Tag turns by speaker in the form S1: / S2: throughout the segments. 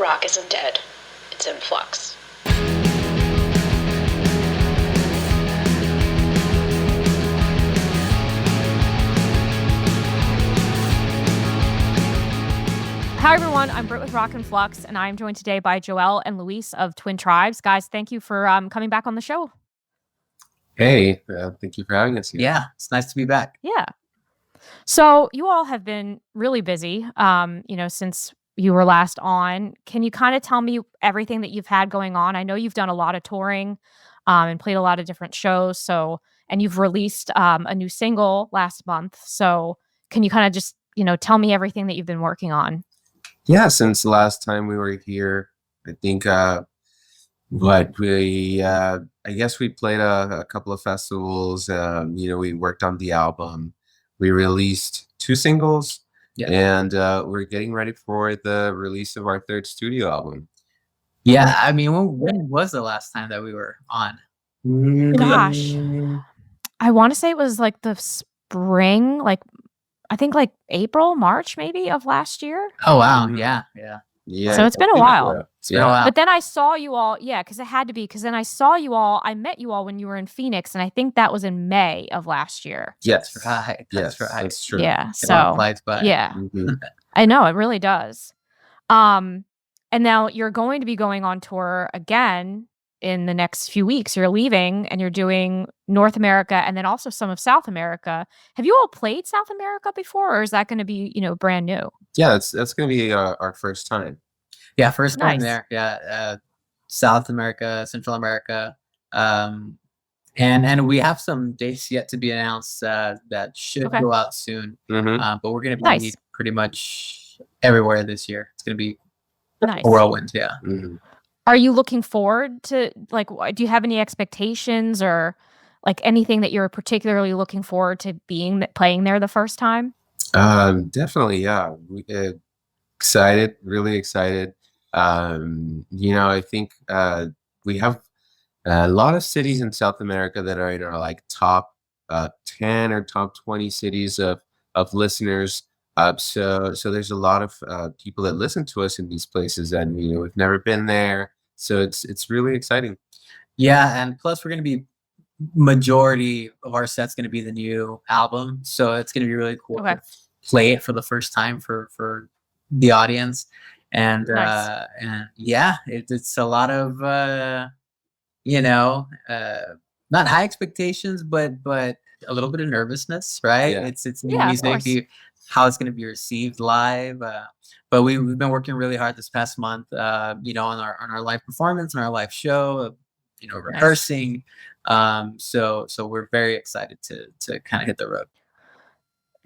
S1: Rock isn't dead. It's in flux.
S2: Hi, everyone. I'm Britt with Rock and Flux, and I'm joined today by Joelle and Luis of Twin Tribes. Guys, thank you for coming back on the show.
S3: Hey, thank you for having us here.
S4: Yeah, it's nice to be back.
S2: Yeah. So you all have been really busy, since you were last on. Can you kind of tell me everything that you've had going on? I know you've done a lot of touring and played a lot of different shows. And you've released a new single last month. So can you kind of just, tell me everything that you've been working on?
S3: Yeah, since the last time we were here, I think I guess we played a couple of festivals. We worked on the album. We released 2 singles, and we're getting ready for the release of our 3rd studio album.
S4: Yeah, I mean, when was the last time that we were on?
S2: Gosh, I want to say it was like the spring, I think like April, March maybe of last year.
S4: Oh, wow. Yeah.
S2: So it's been a while.
S4: It's been a while.
S2: But then I saw you all, because it had to be, because then I saw you all, I met you all when you were in Phoenix, and I think that was in May of last year.
S3: Yes.
S4: That's right.
S3: Yes, that's true.
S2: Yeah.
S4: So flies by.
S2: Yeah.
S3: Mhm.
S2: I know, it really does. And now you're going to be going on tour again in the next few weeks. You're leaving and you're doing North America and then also some of South America. Have you all played South America before, or is that going to be, brand new?
S3: Yeah, that's going to be our first time.
S4: Yeah, first time
S2: Nice.
S4: there. Yeah, South America, Central America, and we have some dates yet to be announced that should go out soon.
S3: Mhm.
S4: But we're gonna be
S2: Nice.
S4: pretty much everywhere this year. It's gonna be
S2: Nice.
S4: a whirlwind. Yeah.
S3: Mhm.
S2: Are you looking forward to, do you have any expectations or anything that you're particularly looking forward to playing there the first time?
S3: Definitely, yeah. Excited, really excited. I think we have a lot of cities in South America that are in our top 10 or top 20 cities of listeners. So there's a lot of people that listen to us in these places, and we've never been there. So it's really exciting.
S4: Yeah, and plus we're gonna be majority of our set's gonna be the new album, so it's gonna be really cool
S2: Okay.
S4: to play it for the first time for the audience, and
S2: Nice.
S4: and yeah, it's a lot of not high expectations, but a little bit of nervousness, right?
S3: Yeah.
S4: It's new
S2: Yeah, of
S4: music, how it's gonna be received live. But we've been working really hard this past month, on our live performance and our live show, rehearsing. So we're very excited to kind of hit the road.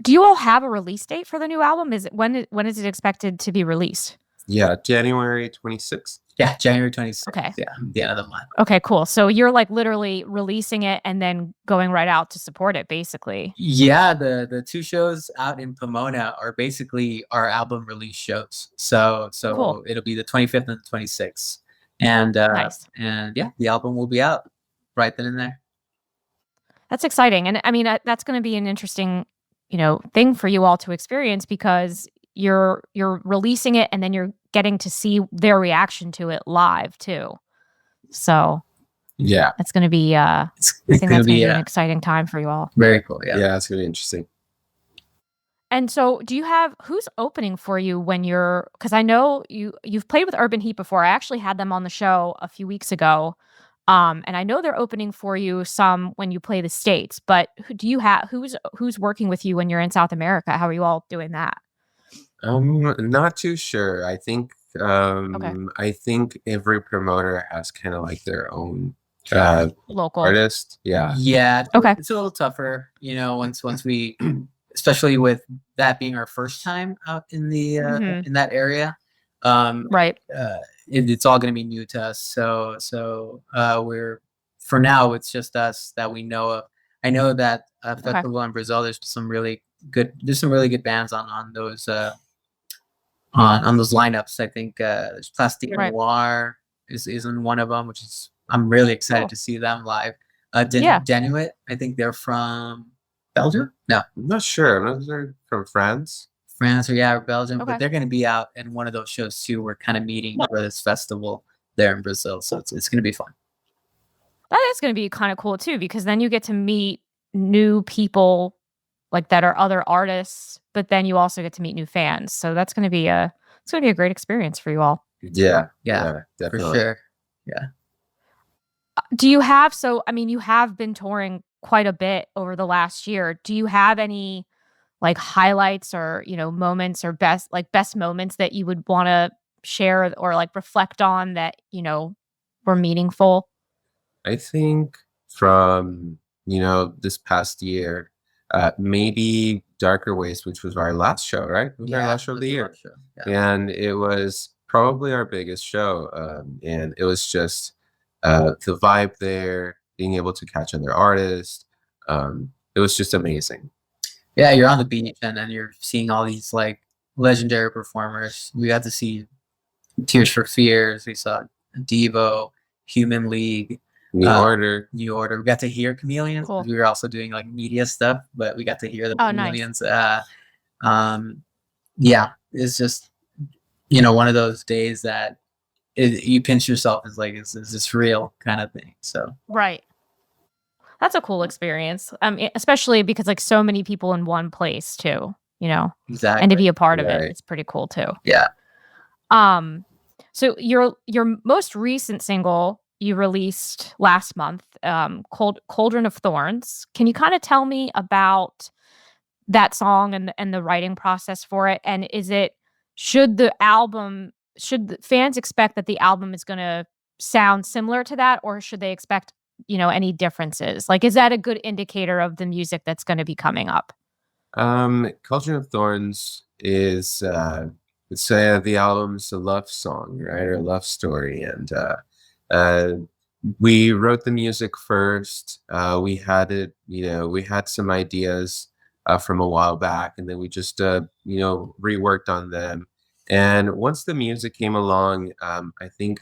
S2: Do you all have a release date for the new album? When is it expected to be released?
S3: Yeah, January 26th.
S4: Yeah, January 26th.
S2: Okay.
S4: Yeah, the end of the month.
S2: Okay, cool. So you're literally releasing it and then going right out to support it, basically.
S4: Yeah, the 2 shows out in Pomona are basically our album release shows. So
S2: Cool.
S4: it'll be the 25th and the 26th. And
S2: Nice.
S4: and yeah, the album will be out right then and there.
S2: That's exciting. And I mean, that's going to be an interesting, thing for you all to experience, because you're releasing it and then you're getting to see their reaction to it live too. So
S3: Yeah.
S2: that's going to be, I
S4: It's
S2: think that's
S4: gonna
S2: going to
S4: be
S2: be an exciting time for you all.
S4: very cool. Yeah.
S3: Yeah, it's going to be interesting.
S2: And so who's opening for you because I know you've played with Urban Heat before. I actually had them on the show a few weeks ago. And I know they're opening for you some when you play the States, but who's working with you when you're in South America? How are you all doing that?
S3: Not too sure. I think
S2: Okay.
S3: I think every promoter has kind of their own
S2: Local.
S3: artist. Yeah.
S4: Yeah.
S2: Okay.
S4: It's a little tougher, once we, especially with that being our first time out in the in that area.
S2: Right.
S4: It's all going to be new to us. So for now, it's just us that we know of. I know that festival in Brazil, there's some really good bands on those on those lineups. I think there's Plastic
S2: Right.
S4: Noir is in one of them, which is I'm really excited
S2: Cool.
S4: to see them live.
S2: Yeah.
S4: Denuit, I think they're from Belgium. No,
S3: I'm not sure. I'm not sure from France.
S4: France or Belgium,
S2: Okay.
S4: but they're going to be out in one of those shows too. We're kind of meeting for this festival there in Brazil, so it's going to be fun.
S2: That is going to be kind of cool too, because then you get to meet new people like that are other artists, but then you also get to meet new fans. So that's going to be a great experience for you all.
S3: Yeah,
S4: for
S3: definitely.
S4: sure. Yeah.
S2: Do you have you have been touring quite a bit over the last year. Do you have any like highlights or, moments or best moments that you would want to share or like reflect on that, were meaningful?
S3: I think from, this past year, maybe Darker Ways, which was our last show, right? It was our last show of the year. And it was probably our biggest show. And it was just the vibe there, being able to catch other artists. It was just amazing.
S4: Yeah, you're on the beach and then you're seeing all these like legendary performers. We got to see Tears for Fears. We saw Devo, Human League,
S3: New Order.
S4: We got to hear Chameleons.
S2: Cool.
S4: We were also doing like media stuff, but we got to hear the Chameleons.
S2: Nice.
S4: Yeah, it's just one of those days that you pinch yourself. It's like, is this real kind of thing? So
S2: right. That's a cool experience. Especially because like so many people in one place too,
S4: exactly,
S2: and to be a part of it, it's pretty cool too.
S4: Yeah.
S2: So your most recent single you released last month, Cauldron of Thorns. Can you kind of tell me about that song and the writing process for it? And should the fans expect that the album is going to sound similar to that, or should they expect any differences? Like, is that a good indicator of the music that's going to be coming up?
S3: Cauldron of Thorns is let's say the album's a love song, right, or a love story, and we wrote the music first. We had it, we had some ideas from a while back, and then we just reworked on them. And once the music came along, I think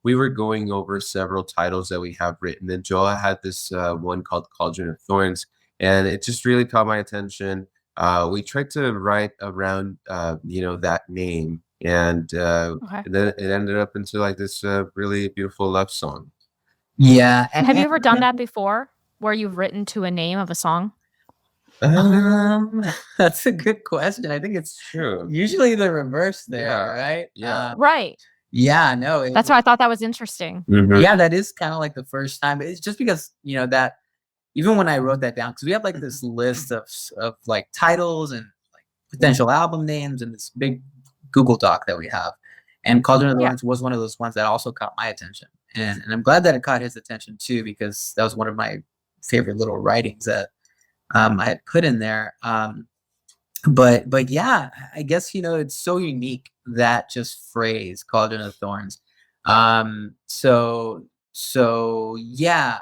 S3: we were going over several titles that we have written, and Joel had this one called Cauldron of Thorns, and it just really caught my attention. We tried to write around, that name, and then it ended up into like this really beautiful love song.
S4: Yeah.
S2: Have you ever done that before, where you've written to a name of a song?
S4: That's a good question. I think it's
S3: true.
S4: Usually the reverse there, right?
S3: Yeah.
S2: Right.
S4: Yeah, no.
S2: That's why I thought that was interesting.
S3: Mm-hmm.
S4: Yeah, that is kind of like the first time. It's just because, that even when I wrote that down, because we have like this list of like titles and like potential album names and this big Google Doc that we have. And Cauldron of Thorns was one of those ones that also caught my attention. And I'm glad that it caught his attention too, because that was one of my favorite little writings that I had put in there. But yeah, I guess, it's so unique, that just phrase, Cauldron of Thorns. So yeah,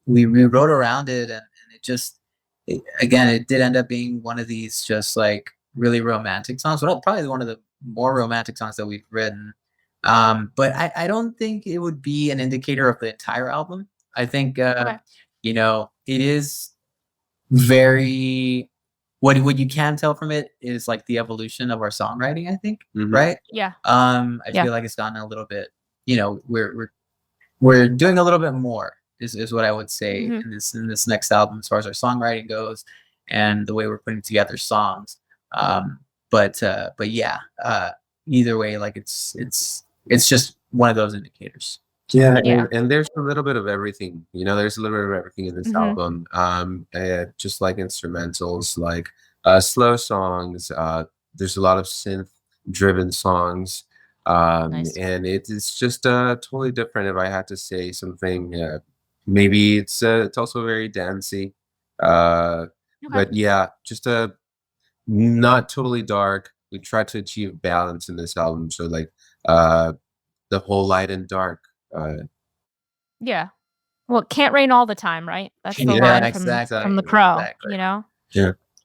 S4: we wrote around it, and it just, again, it did end up being one of these just like really romantic songs. Well, probably one of the more romantic songs that we've written. But I don't think it would be an indicator of the entire album. I think, it is very, what you can tell from it is like the evolution of our songwriting, I think.
S3: Mm-hmm.
S4: Right.
S2: Yeah.
S4: I feel like it's gotten a little bit, we're doing a little bit more is what I would say in this next album, as far as our songwriting goes and the way we're putting together songs. But yeah, either way, like it's just one of those indicators.
S3: Yeah. And there's a little bit of everything, there's a little bit of everything in this album. Just like instrumentals, like slow songs, there's a lot of synth driven songs.
S2: Nice.
S3: And it's just totally different. If I had to say something, maybe it's also very dancey, but yeah, just not totally dark. We try to achieve balance in this album, so like the whole light and dark.
S2: Yeah. Well, it can't rain all the time, right? That's the line from The Crow.
S4: Exactly.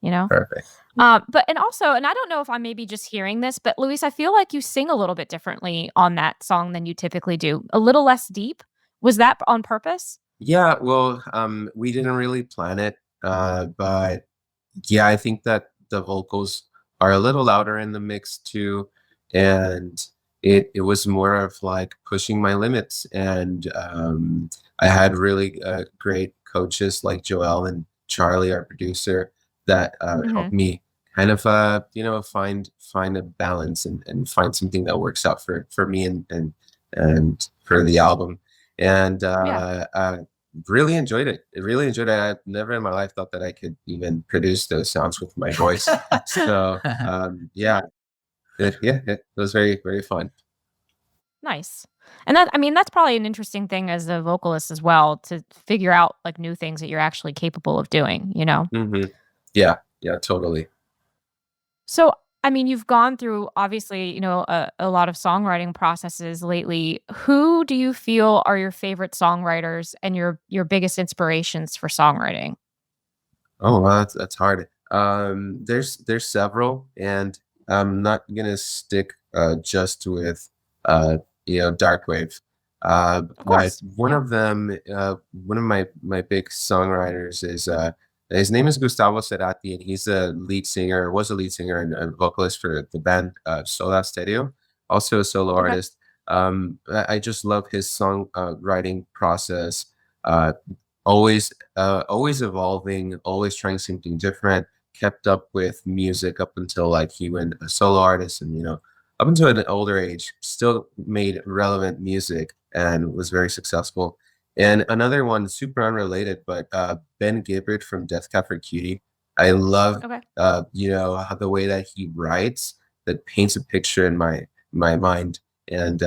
S3: Yeah. Perfect.
S2: But and I don't know if I'm maybe just hearing this, but Luis, I feel like you sing a little bit differently on that song than you typically do. A little less deep. Was that on purpose?
S3: Yeah, well, we didn't really plan it, but yeah, I think that the vocals are a little louder in the mix too, and it was more of like pushing my limits. And I had really great coaches like Joel and Charlie, our producer, that
S2: Mhm.
S3: helped me kind of find a balance and find something that works out for me and for the album. And
S2: Yeah.
S3: really enjoyed it. I really enjoyed it. I never in my life thought that I could even produce those sounds with my voice. So yeah, it was very, very fun.
S2: Nice. And that I mean, that's probably an interesting thing as a vocalist as well to figure out, like, new things that you're actually capable of doing, you know?
S3: Hmm. Yeah, yeah, totally.
S2: So, I mean, you've gone through obviously, a lot of songwriting processes lately. Who do you feel are your favorite songwriters and your biggest inspirations for songwriting?
S3: Oh, wow, that's hard. There's several, and I'm not gonna stick just with uh dark wave.
S2: Of
S3: But
S2: course.
S3: one
S2: Yeah.
S3: of them, one of my big songwriters is his name is Gustavo Cerati, and he's a lead singer, was a lead singer and a vocalist for the band Soda Stereo, also a solo
S2: Okay.
S3: artist. I just love his song writing process. Uh, always evolving, always trying something different, kept up with music up until like he went a solo artist, and up until an older age still made relevant music and was very successful. And another one, super unrelated, but Ben Gibbard from Death Cab for Cutie. I love
S2: Okay.
S3: how the way that he writes, that paints a picture in my mind, and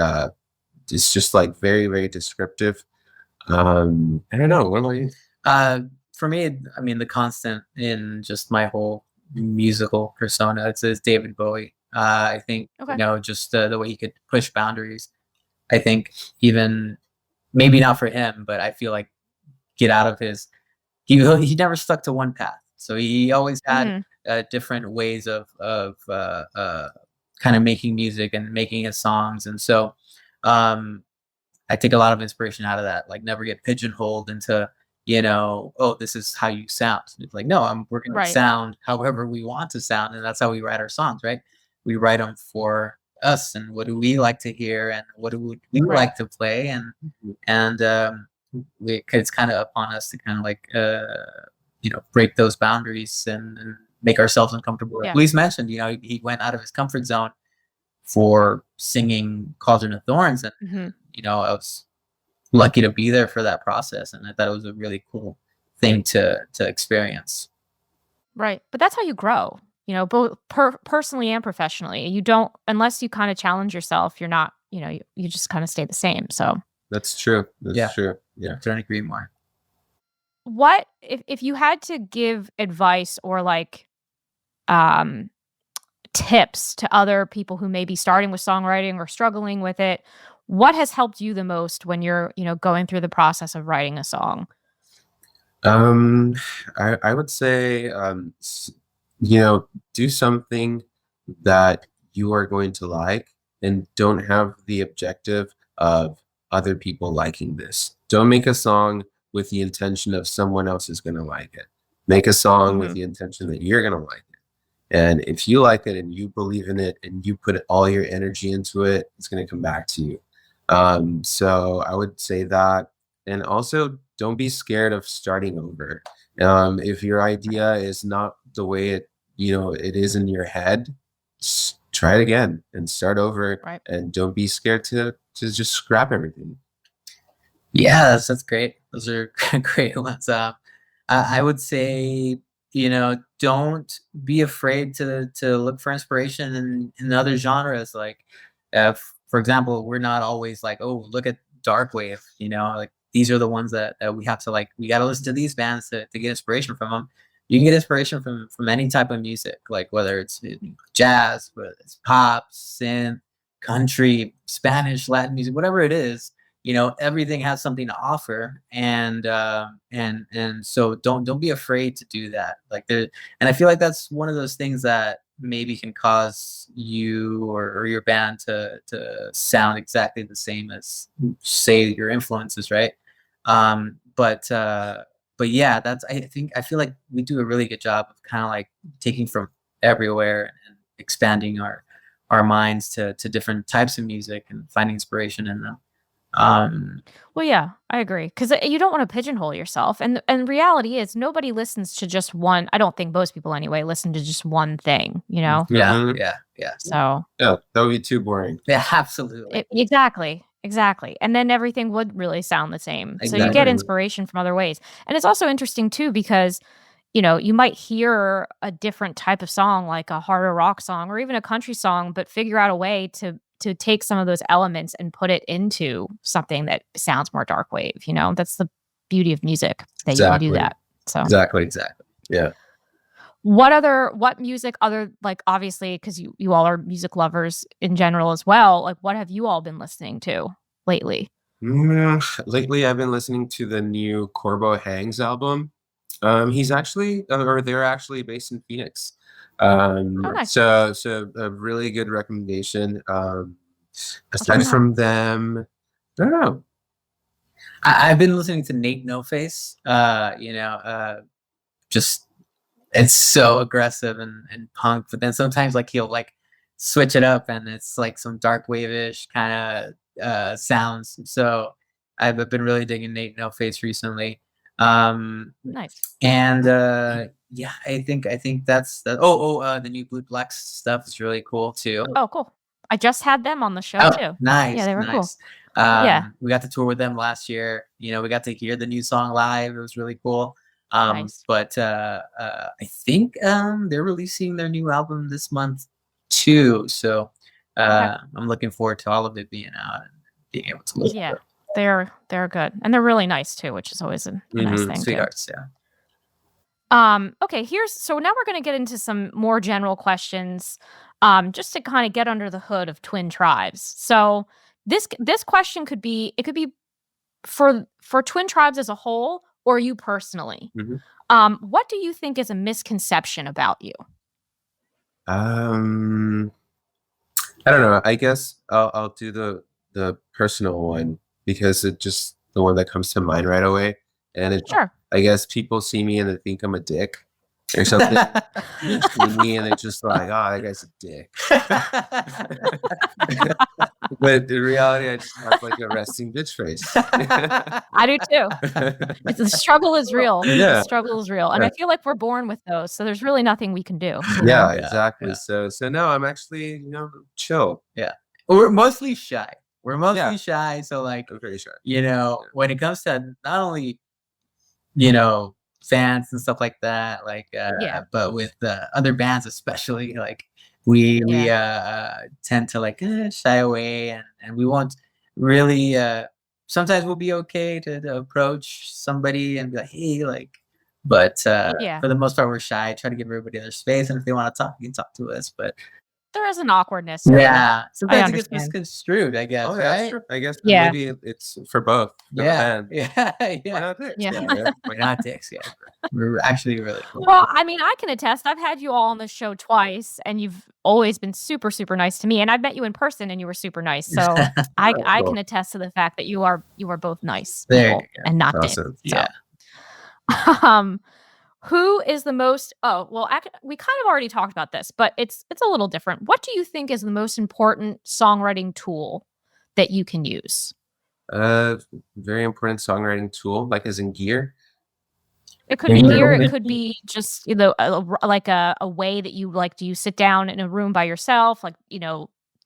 S3: it's just like very, very descriptive. I don't know. What about you?
S4: Uh, for me, I mean, the constant in just my whole musical persona is David Bowie. I think
S2: Okay.
S4: just the way he could push boundaries. I think even maybe not for him, but I feel like get out of his. He never stuck to one path, so he always had
S2: Mhm.
S4: different ways of kind of making music and making his songs, and so um, I take a lot of inspiration out of that. Like, never get pigeonholed into, oh, this is how you sound. It's like, no, we're gonna
S2: Right.
S4: sound however we want to sound, and that's how we write our songs, right? We write them for us, and what do we like to hear, and what do we
S2: Right.
S4: like to play, and it's kind of upon us to kind of like break those boundaries and make ourselves uncomfortable. Like
S2: Yeah.
S4: Luis mentioned, he went out of his comfort zone for singing Cauldron of Thorns, and
S2: Mhm.
S4: I was lucky to be there for that process, and I thought it was a really cool thing to experience.
S2: Right. But that's how you grow, both personally and professionally. You don't unless you kinda challenge yourself, you're not, you just kinda stay the same. So,
S3: That's true. That's
S4: Yeah,
S3: true. Yeah.
S4: couldn't agree more.
S2: what if you had to give advice or, like, um, tips to other people who may be starting with songwriting or struggling with it, what has helped you the most when you're, going through the process of writing a song?
S3: Um, I would say, do something that you are going to like, and don't have the objective of other people liking this. Don't make a song with the intention of someone else is going to like it. Make a song with
S2: Mhm.
S3: the intention that you're going to like it. And if you like it and you believe in it and you put all your energy into it, it's going to come back to you. So I would say that. And also, don't be scared of starting over. If your idea is not the way it is in your head, try it again and start over.
S2: Right.
S3: And don't be scared to just scrap everything.
S4: Yeah, that's great. Those are great ones. I would say, don't be afraid to look for inspiration in other genres. Like, for example, we're not always like, oh, look at dark wave. Like, these are the ones that we have to like. We got to listen to these bands to get inspiration from them. You can get inspiration from any type of music, like whether it's jazz, whether it's pop, synth, country, Spanish, Latin music, whatever it is. Everything has something to offer, and so don't be afraid to do that. Like, there, and I feel like that's one of those things that maybe can cause you or your band to sound exactly the same as, say, your influences, right? But yeah, I feel like we do a really good job of kind of like taking from everywhere expanding our minds to different types of music and finding inspiration in them. Um,
S2: Well, yeah, I agree because you don't want to pigeonhole yourself, and reality is nobody listens to just one. I don't think most people anyway listen to just one thing, you know.
S4: yeah,
S3: Mhm.
S4: yeah.
S2: So
S3: Yeah, that would be too boring.
S4: Yeah, absolutely.
S2: exactly, and then everything would really sound the same. So you get
S4: Exactly.
S2: inspiration from other ways, and it's also interesting too because you know you might hear a different type of song, like a harder rock song or even a country song, but figure out a way to take some of those elements and put it into something that sounds more dark wave, you know? That's the beauty of music, that you can do
S3: Exactly.
S2: that. So,
S3: Exactly.
S4: Exactly.
S3: Yeah.
S2: what music other like, obviously, 'cause you all are music lovers in general as well, like, what have you all been listening to lately?
S3: Lately, I've been listening to the new Corbo Hangs album. He's actually, or they're actually based in Phoenix.
S2: Oh, nice.
S3: So a really good recommendation.
S2: I'll check
S3: Aside
S2: 'em out.
S3: from them, I don't know.
S4: I've been listening to Nate No Face. Just it's so aggressive and punk, but then sometimes like he'll like switch it up and it's like some dark wave-ish kind of sounds. So I've been really digging Nate No Face recently.
S2: Nice.
S4: And yeah, I think that's the the new Blue Plex stuff is really cool too.
S2: Oh, cool. I just had them on the show
S4: Oh,
S2: too. Yeah,
S4: nice,
S2: they were cool.
S4: nice.
S2: Yeah,
S4: We got to tour with them last year. You know, we got to hear the new song live. It was really cool.
S2: nice.
S4: But I think they're releasing their new album this month too. So
S2: Okay.
S4: I'm looking forward to all of it being out and being able to listen
S2: Yeah,
S4: to it.
S2: they're good, and they're really nice too, which is always a nice thing too.
S4: Sweethearts, yeah.
S2: Okay, so now we're gonna get into some more general questions, just to kind of get under the hood of twin tribes. So this question could be for twin tribes as a whole or you personally.
S3: Mhm.
S2: What do you think is a misconception about you?
S3: Um, I don't know. I guess I'll do the personal one because it just the one that comes to mind right away. And
S2: Sure.
S3: I guess people see me and they think I'm a dick or something. They see me and they're just like, oh, that guy's a dick. But in reality, I just have like a resting bitch face.
S2: I do too. The struggle is real. The
S3: Yeah.
S2: struggle is real, and I feel like we're born with those, so there's really nothing we can do. You
S3: Yeah,
S2: know?
S3: exactly.
S4: yeah.
S3: So no, I'm actually, chill.
S4: Yeah. We're mostly shy. We're mostly
S3: Yeah.
S4: shy. So like,
S3: I'm pretty sure.
S4: when it comes to not only, fans and stuff like that, like,
S2: Yeah.
S4: but with other bands, especially like we tend to like shy away and we won't really, sometimes we'll be okay to approach somebody and be like, hey, like, but
S2: Yeah.
S4: for the most part, we're shy, try to give everybody their space. And if they want to talk, you can talk to us. But
S2: There is an awkwardness to it.
S4: yeah, sometimes it gets
S2: understand.
S4: misconstrued, I guess,
S3: Oh, yeah, that's
S4: right?
S3: true. I guess
S2: Yeah.
S3: maybe it's for both. the
S4: Yeah,
S3: band.
S4: yeah,
S3: Why
S4: yeah.
S3: not dicks?
S2: Yeah.
S4: We're not dicks, yeah. We're actually really cool.
S2: Well, I mean, I can attest. I've had you all on the show twice, and you've always been super, super nice to me. And I've met you in person, and you were super nice. So I
S3: Cool.
S2: can attest to the fact that you are both nice
S4: There
S2: people
S4: you go.
S2: and not dicks.
S3: Awesome.
S4: Yeah.
S2: Um, who is the most? Oh, well, we kind of already talked about this, but it's a little different. What do you think is the most important songwriting tool that you can use?
S3: Very important songwriting tool, like as in gear.
S2: It could be
S4: Yeah.
S2: gear. It could be just like a way that you like. Do you sit down in a room by yourself? Like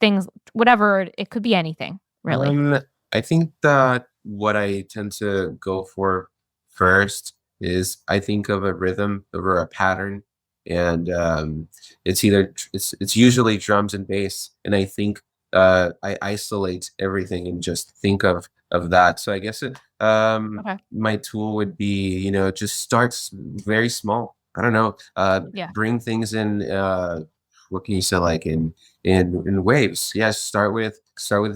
S2: things, whatever. It could be anything, really.
S3: I think that what I tend to go for first is I think of a rhythm over a pattern, and it's usually drums and bass, and I think I isolate everything and just think of that. So I guess
S2: Okay.
S3: my tool would be just starts very small. I don't know.
S2: Yeah.
S3: Bring things in. What can you say? Like in waves. Yeah. Start with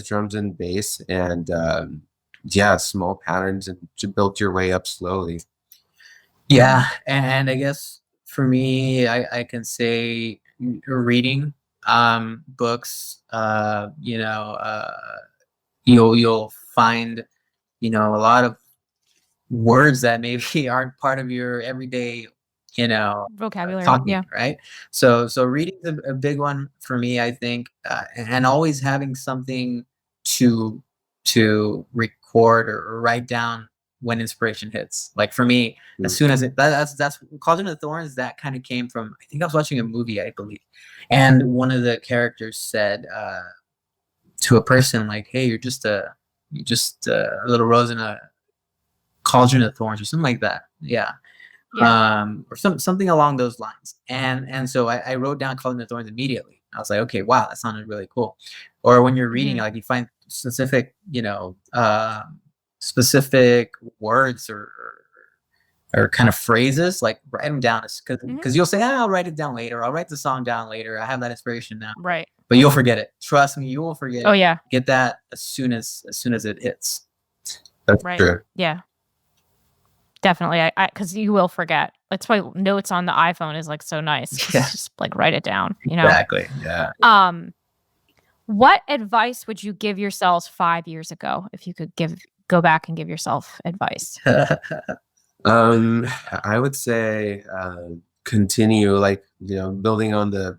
S3: drums and bass, and small patterns, and to build your way up slowly.
S4: Yeah, and I guess for me, I can say reading books. You'll find a lot of words that maybe aren't part of your everyday
S2: Vocabulary.
S4: talking,
S2: Yeah.
S4: right? So reading's a big one for me, I think, and always having something to record or write down when inspiration hits. Like for me, as soon as that's Cauldron of Thorns, that kind of came from, I think I was watching a movie, I believe, and one of the characters said to a person like, "Hey, you're just a little rose in a cauldron of thorns," or something like that. Yeah. Or something along those lines. And so I wrote down Cauldron of Thorns immediately. I was like, okay, wow, that sounded really cool. Or when you're reading, like you find specific, specific words or kind of phrases, like write them down, because you'll say, I'll write it down later. I'll write the song down later. I have that inspiration now.
S2: Right.
S4: But you'll forget it. Trust me, you will forget.
S2: Oh yeah.
S4: Get that as soon as it hits.
S3: That's
S2: Right.
S3: true.
S2: Yeah. Definitely. I because you will forget. That's why notes on the iPhone is like so nice. Just like write it down,
S4: Exactly. Yeah.
S2: What advice would you give yourselves 5 years ago if you could go back and give yourself advice?
S3: I would say continue, like, building on the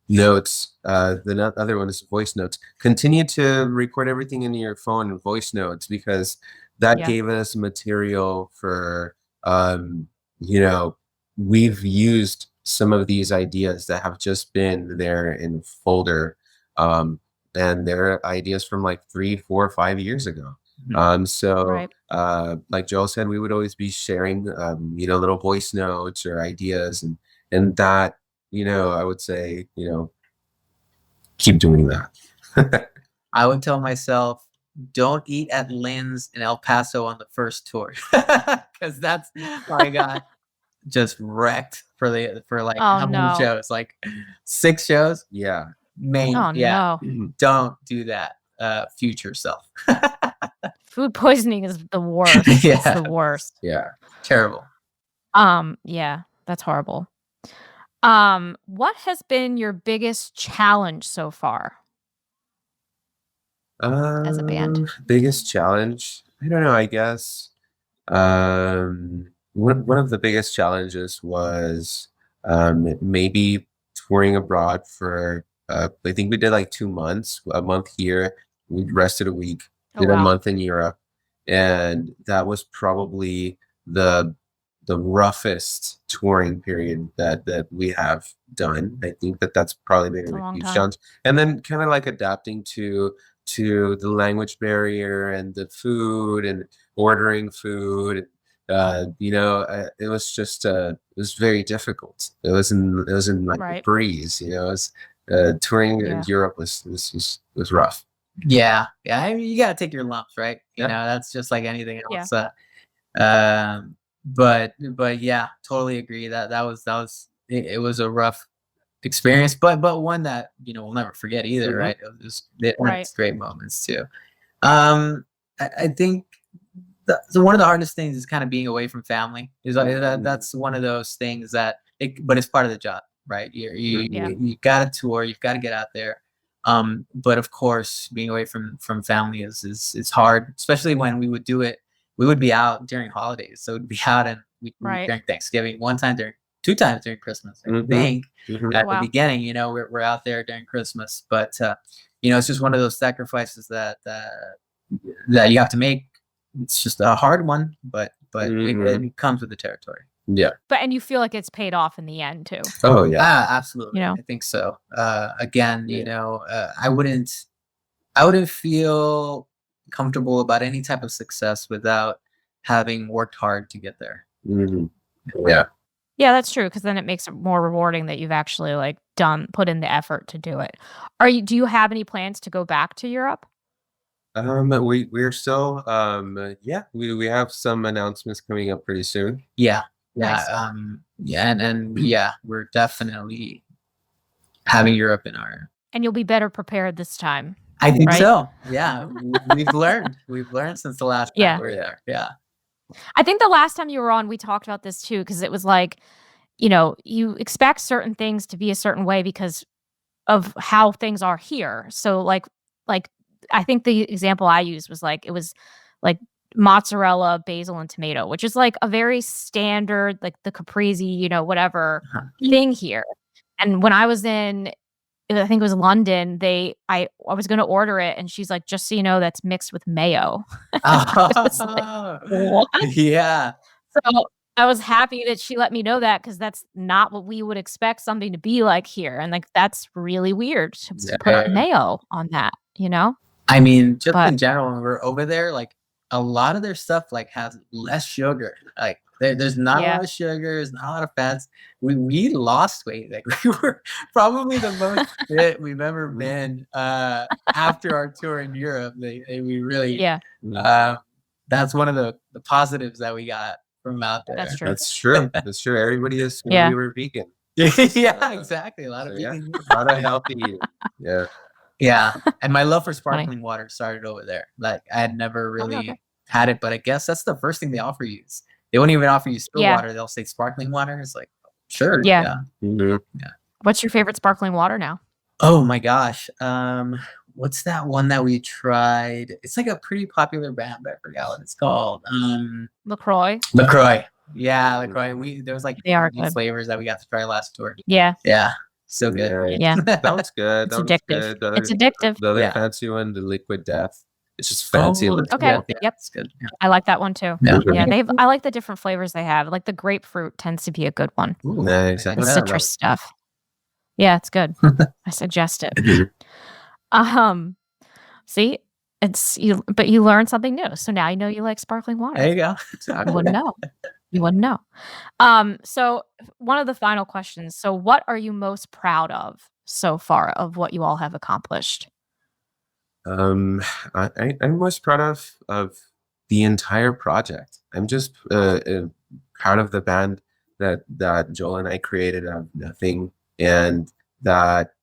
S3: notes. The other one is voice notes. Continue to record everything in your phone in voice notes, because that gave us material for, we've used some of these ideas that have just been there in folder, and they're ideas from like 3, 4, 5 years ago. Like Joel said, we would always be sharing, little voice notes or ideas, and that, I would say, keep doing that.
S4: I would tell myself, don't eat at Lynn's in El Paso on the first tour, because that's how I got just wrecked for like how many shows, like 6 shows.
S3: Yeah.
S2: No.
S4: Don't do that. Future self.
S2: Food poisoning is the worst. It's the worst.
S3: Yeah.
S4: Terrible.
S2: Yeah, that's horrible. What has been your biggest challenge so far? As a band?
S3: Biggest challenge? I don't know, I guess. One of the biggest challenges was maybe touring abroad for, I think we did like 2 months, a month here. We rested a week, did a month in Europe. And that was probably the roughest touring period that we have done. I think that's probably been a huge challenge. And then kind of like adapting to the language barrier and the food and ordering food. It was just it was very difficult. It was in like a breeze. Touring in Europe was rough.
S4: Yeah. I mean, you gotta take your lumps, right? That's just like anything else. But yeah, totally agree that was it was a rough experience, but one that we'll never forget either, right? It was great moments too. I think so one of the hardest things is kind of being away from family. That's one of those things but it's part of the job, right? You got to tour, you've got to get out there. But of course, being away from family is hard, especially when we would do it. We would be out during holidays, so we'd be out during Thanksgiving, 2 times during Christmas. I think at the beginning, we're out there during Christmas, but it's just one of those sacrifices that you have to make. It's just a hard one, but it comes with the territory.
S3: Yeah.
S2: And you feel like it's paid off in the end too.
S3: Oh yeah.
S4: Absolutely. I think so. Again, I wouldn't feel comfortable about any type of success without having worked hard to get there.
S3: Yeah.
S2: Yeah, that's true, because then it makes it more rewarding that you've actually like put in the effort to do it. Do you have any plans to go back to Europe?
S3: We're still we have some announcements coming up pretty soon.
S4: Yeah.
S2: Nice.
S4: And we're definitely having Europe in our.
S2: And you'll be better prepared this time.
S4: I think so. Yeah, we've learned since the last time we were there. Yeah.
S2: I think the last time you were on, we talked about this too, because it was like, you expect certain things to be a certain way because of how things are here. So like I think the example I used was like, it was like mozzarella, basil, and tomato, which is like a very standard, like the caprese, whatever thing here. And when I was in, I think it was London, I was going to order it, and she's like, just so you know, that's mixed with mayo. I was like, what?
S4: Yeah.
S2: So I was happy that she let me know that, because that's not what we would expect something to be like here. And like, that's really weird to put mayo on that,
S4: I mean, just
S2: But
S4: in general, when we're over there, like a lot of their stuff like has less sugar. Like there's not a
S2: Yeah.
S4: lot of sugar, there's not a lot of fats. We lost weight. Like we were probably the most fit we've ever been after our tour in Europe. We really
S2: yeah,
S4: that's one of the positives that we got from out there.
S2: that's true.
S3: That's true. That's true. Everybody assumed
S2: Yeah.
S3: we were vegan.
S4: Yeah, exactly. A lot of
S3: Yeah,
S4: vegan.
S3: a lot of healthy eating. Yeah.
S4: Yeah, and my love for
S2: Funny.
S4: sparkling water started over there. Like I had never really
S2: okay.
S4: had it, but I guess that's the first thing they offer you. They won't even offer you still
S2: Yeah.
S4: water. They'll say sparkling water. It's like, sure,
S2: Yeah.
S3: Mhm.
S2: What's your favorite sparkling water now?
S4: Oh my gosh, what's that one that we tried? It's like a pretty popular brand, but I forgot what it's called.
S2: LaCroix.
S4: LaCroix. Yeah, LaCroix. There was like
S2: They are
S4: new
S2: good.
S4: flavors that we got to try last tour.
S2: Yeah,
S4: Yeah, so good.
S2: yeah.
S3: That was good.
S2: It's
S3: That was
S2: addictive.
S3: good.
S2: It's addictive.
S3: The other
S4: Yeah.
S3: fancy one, the Liquid Death. It's just fancy.
S4: Oh,
S3: looking.
S2: Okay.
S4: Yeah,
S2: Yep.
S4: it's good. Yeah.
S2: I like that one too.
S4: Yeah.
S2: Yeah, I like the different flavors they have. Like the grapefruit tends to be a good one.
S4: Ooh,
S3: Yeah, exactly.
S2: The
S4: Yeah.
S2: citrus stuff. Yeah, it's good. I suggest it. See, it's you, but you learned something new. So now you know you like sparkling water.
S4: There you go.
S2: You
S3: Exactly.
S2: wouldn't know. You wouldn't know. So one of the final questions. So what are you most proud of so far of what you all have accomplished?
S3: I'm most proud of the entire project. I'm just proud of the band that Joel and I created out of nothing, and that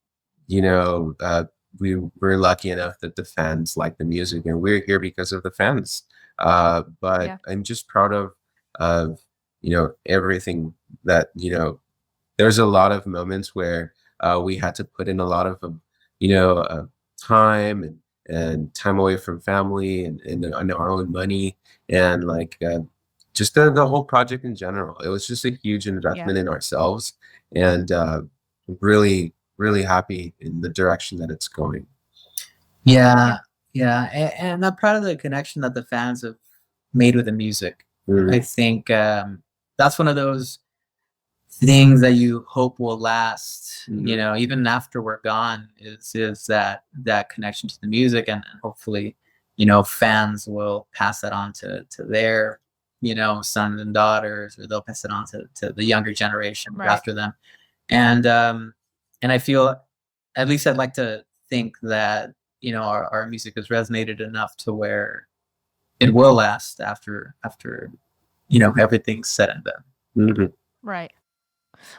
S3: we were lucky enough that the fans like the music, and we're here because of the fans. But
S2: Yeah.
S3: I'm just proud of everything that There's a lot of moments where we had to put in a lot of time and time away from family and our own money, and just the whole project in general. It was just a huge investment in ourselves, and really, really happy in the direction that it's going.
S4: Yeah. And I'm proud of the connection that the fans have made with the music. I think that's one of those things that you hope will last, even after we're gone, is that connection to the music, and hopefully, fans will pass that on to their, sons and daughters, or they'll pass it on to the younger generation
S2: Right.
S4: after them. And I feel, at least I'd like to think that, our music has resonated enough to where it will last after everything's said and done.
S2: Right.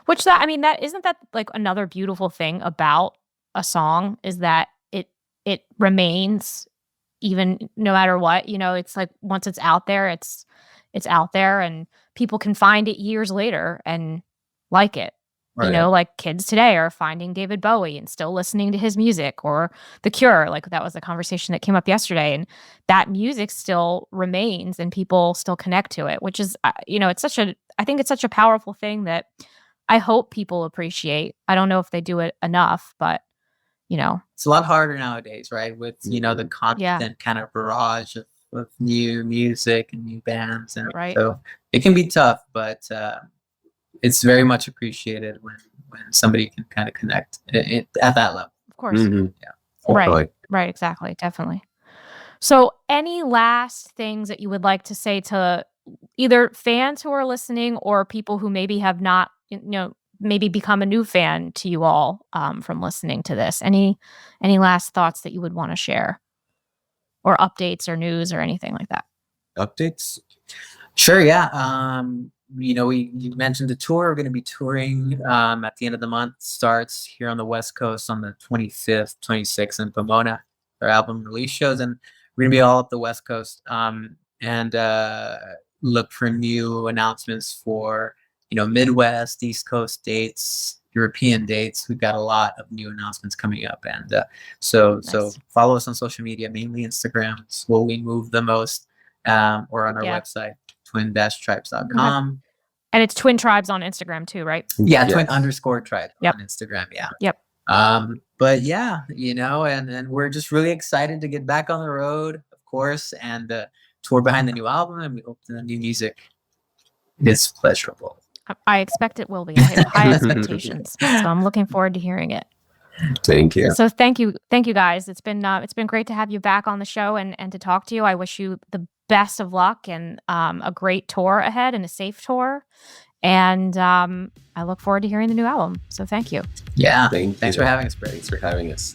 S2: Which that isn't that like another beautiful thing about a song, is that it remains even no matter what. It's like once it's out there, it's out there, and people can find it years later and like it.
S4: Right.
S2: Like kids today are finding David Bowie and still listening to his music, or The Cure. Like that was a conversation that came up yesterday, and that music still remains and people still connect to it, which is, I think it's such a powerful thing that I hope people appreciate. I don't know if they do it enough, but
S4: it's a lot harder nowadays, right? With the constant kind of barrage of new music and new bands, and
S2: Right.
S4: so it can be tough, but it's very much appreciated when somebody can kind of connect at that level.
S2: of course.
S3: Mhm.
S2: Right. Right, exactly. Definitely. So any last things that you would like to say to either fans who are listening, or people who maybe have not, maybe become a new fan to you all from listening to this? Any last thoughts that you would want to share, or updates or news or anything like that?
S3: Updates?
S4: Sure, yeah. You mentioned the tour. We're going to be touring at the end of the month. Starts here on the West Coast on the 25th, 26th in Pomona. Our album release shows, and we're going to be all up the West Coast. And look for new announcements for Midwest, East Coast dates, European dates. We've got a lot of new announcements coming up, and so
S2: Nice.
S4: follow us on social media, mainly Instagram. It's where we move the most. or on our
S2: Yeah.
S4: website, twin-tribes.com.
S2: And it's Twin Tribes on Instagram too, right?
S4: Yeah,
S3: Yes.
S4: twin_tribe
S2: Yep.
S4: on Instagram. Yeah.
S2: Yep.
S4: But yeah, and we're just really excited to get back on the road, of course, and tour behind the new album, and we hope the new music is pleasurable.
S2: I expect it will be. I have high expectations, so I'm looking forward to hearing it.
S3: Thank you.
S2: So thank you guys. It's been great to have you back on the show and to talk to you. I wish you the best of luck and a great tour ahead and a safe tour. And I look forward to hearing the new album. So thank you.
S4: Yeah.
S3: Thanks
S4: Thanks for having us, Brady.
S3: Thanks for having us.